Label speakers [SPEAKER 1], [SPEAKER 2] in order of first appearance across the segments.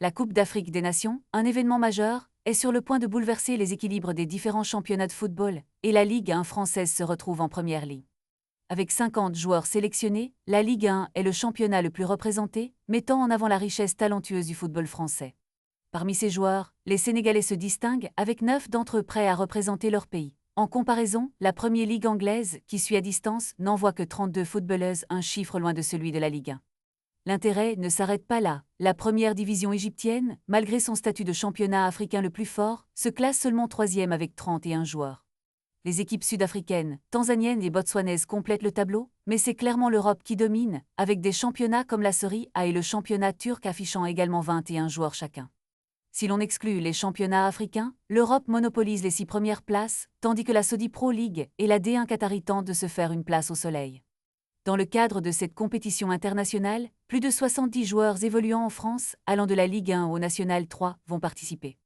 [SPEAKER 1] La Coupe d'Afrique des Nations, un événement majeur, est sur le point de bouleverser les équilibres des différents championnats de football, et la Ligue 1 française se retrouve en première ligne. Avec 50 joueurs sélectionnés, la Ligue 1 est le championnat le plus représenté, mettant en avant la richesse talentueuse du football français. Parmi ces joueurs, les Sénégalais se distinguent avec 9 d'entre eux prêts à représenter leur pays. En comparaison, la Premier Ligue anglaise, qui suit à distance, n'envoie que 32 footballeuses, un chiffre loin de celui de la Ligue 1. L'intérêt ne s'arrête pas là. La première division égyptienne, malgré son statut de championnat africain le plus fort, se classe seulement 3e avec 31 joueurs. Les équipes sud-africaines, tanzaniennes et botswanaises complètent le tableau, mais c'est clairement l'Europe qui domine, avec des championnats comme la Serie A et le championnat turc affichant également 21 joueurs chacun. Si l'on exclut les championnats africains, l'Europe monopolise les 6 premières places, tandis que la Saudi Pro League et la D1 Qatari tentent de se faire une place au soleil. Dans le cadre de cette compétition internationale, plus de 70 joueurs évoluant en France, allant de la Ligue 1 au National 3, vont participer.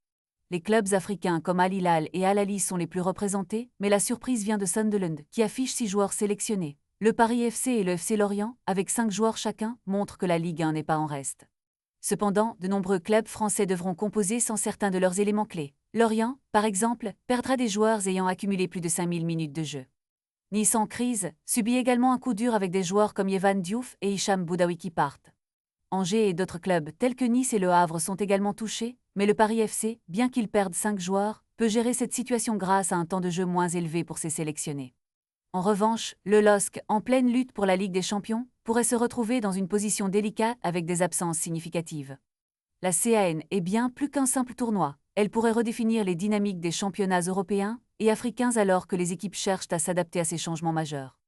[SPEAKER 1] Les clubs africains comme Al Hilal et Al Ahly sont les plus représentés, mais la surprise vient de Sunderland, qui affiche 6 joueurs sélectionnés. Le Paris FC et le FC Lorient, avec 5 joueurs chacun, montrent que la Ligue 1 n'est pas en reste. Cependant, de nombreux clubs français devront composer sans certains de leurs éléments clés. Lorient, par exemple, perdra des joueurs ayant accumulé plus de 5000 minutes de jeu. Nice en crise subit également un coup dur avec des joueurs comme Yehvan Diouf et Hicham Boudaoui qui partent. Angers et d'autres clubs tels que Nice et Le Havre sont également touchés, mais le Paris FC, bien qu'il perde 5 joueurs, peut gérer cette situation grâce à un temps de jeu moins élevé pour ses sélectionnés. En revanche, le LOSC, en pleine lutte pour la Ligue des Champions, pourrait se retrouver dans une position délicate avec des absences significatives. La CAN est bien plus qu'un simple tournoi. Elle pourrait redéfinir les dynamiques des championnats européens et africains alors que les équipes cherchent à s'adapter à ces changements majeurs.